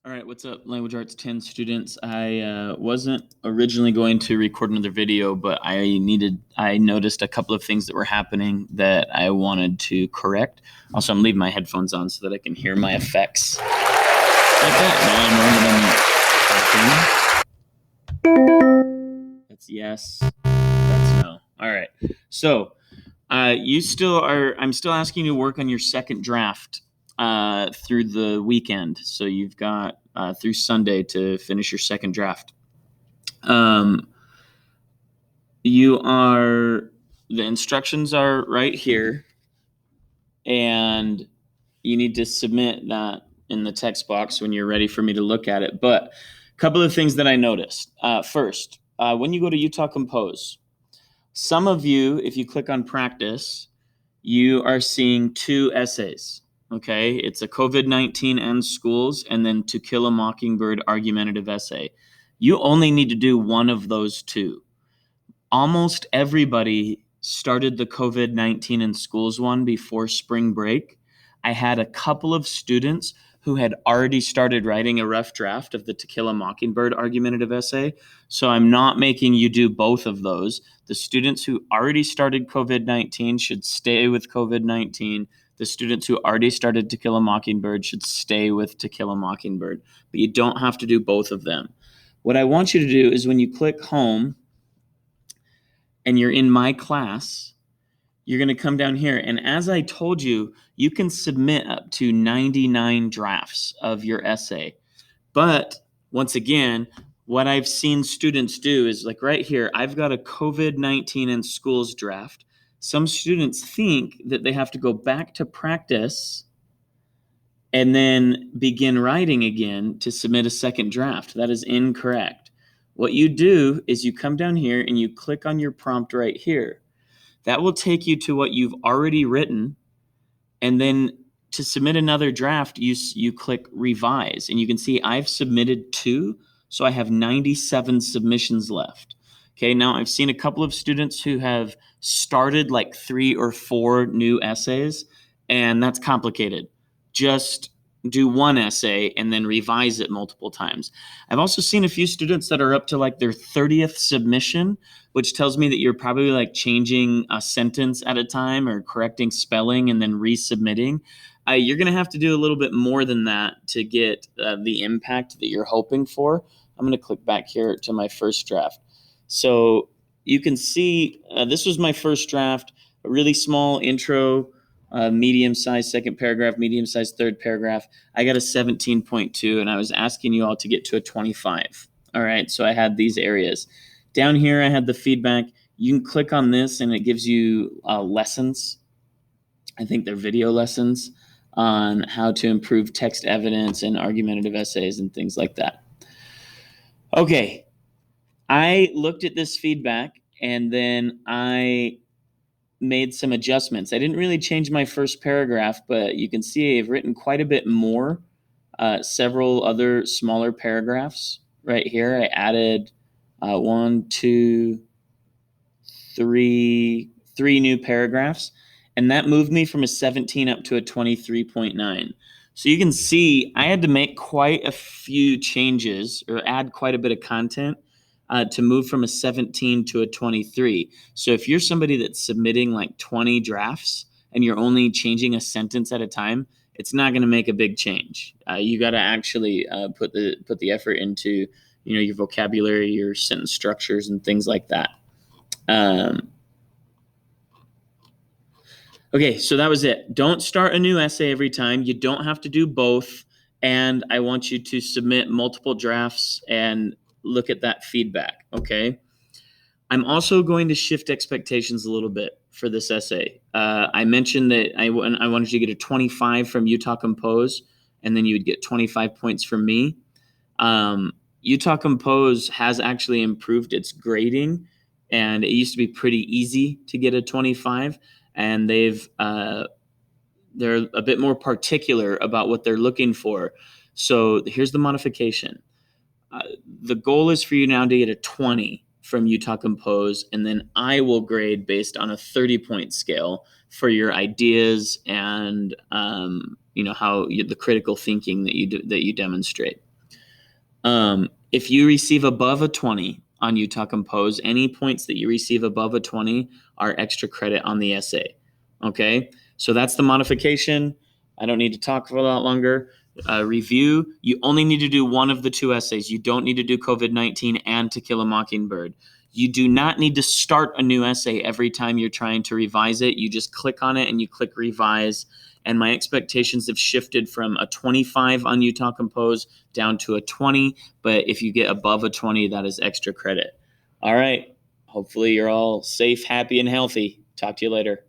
All right, what's up, Language Arts 10 students? I wasn't originally going to record another video, but I noticed a couple of things that were happening that I wanted to correct. Also, I'm leaving my headphones on so that I can hear my effects. Like that. Now I know that I'm talking. That's yes. That's no. All right. So, I'm still asking you to work on your second draft through the weekend. So you've got through Sunday to finish your second draft. Um, the instructions are right here, and you need to submit that in the text box when you're ready for me to look at it. But a couple of things that I noticed. First, when you go to Utah Compose, some of you, if you click on practice, you are seeing two essays. Okay, it's a COVID-19 and schools, and then To Kill a Mockingbird argumentative essay. You only need to do one of those two. Almost everybody started the COVID-19 and schools one before spring break. I had a couple of students who had already started writing a rough draft of the To Kill a Mockingbird argumentative essay. So I'm not making you do both of those. The students who already started COVID-19 should stay with COVID-19. The students who already started To Kill a Mockingbird should stay with To Kill a Mockingbird. But you don't have to do both of them. What I want you to do is when you click home and you're in my class, you're going to come down here. And as I told you, you can submit up to 99 drafts of your essay. But once again, what I've seen students do is like right here, I've got a COVID-19 and schools draft. Some students think that they have to go back to practice and then begin writing again to submit a second draft. That is incorrect. What you do is you come down here and you click on your prompt right here. That will take you to what you've already written. And then to submit another draft, you click revise. And you can see I've submitted 2, so I have 97 submissions left. Okay, now I've seen a couple of students who have started like 3 or 4 new essays, and that's complicated. Just do one essay and then revise it multiple times. I've also seen a few students that are up to like their 30th submission, which tells me that you're probably like changing a sentence at a time or correcting spelling and then resubmitting. You're going to have to do a little bit more than that to get the impact that you're hoping for. I'm going to click back here to my first draft. So you can see this was my first draft, a really small intro, medium-sized second paragraph, medium-sized third paragraph. I got a 17.2, and I was asking you all to get to a 25. All right, so I had these areas. Down here, I had the feedback. You can click on this, and it gives you lessons. I think they're video lessons on how to improve text evidence and argumentative essays and things like that. Okay, I looked at this feedback, and then I made some adjustments. I didn't really change my first paragraph, but you can see I've written quite a bit more, several other smaller paragraphs right here. I added 1, 2, 3 new paragraphs, and that moved me from a 17 up to a 23.9. So you can see I had to make quite a few changes or add quite a bit of content to move from a 17 to a 23. So if you're somebody that's submitting like 20 drafts and you're only changing a sentence at a time, it's not going to make a big change. You got to actually put the effort into your vocabulary, your sentence structures, and things like that. Okay, so that was it. Don't start a new essay every time. You don't have to do both. And I want you to submit multiple drafts and look at that feedback, okay? I'm also going to shift expectations a little bit for this essay. I mentioned that I wanted you to get a 25 from Utah Compose, and then you would get 25 points from me. Utah Compose has actually improved its grading, and it used to be pretty easy to get a 25, and they're a bit more particular about what they're looking for. So here's the modification. The goal is for you now to get a 20 from Utah Compose, and then I will grade based on a 30-point scale for your ideas and how the critical thinking that you demonstrate. If you receive above a 20 on Utah Compose, any points that you receive above a 20 are extra credit on the essay. Okay, so that's the modification. I don't need to talk for a lot longer. Review, you only need to do one of the two essays. You don't need to do COVID-19 and To Kill a Mockingbird. You do not need to start a new essay every time you're trying to revise it. You just click on it and you click revise. And my expectations have shifted from a 25 on Utah Compose down to a 20. But if you get above a 20, that is extra credit. All right. Hopefully you're all safe, happy, and healthy. Talk to you later.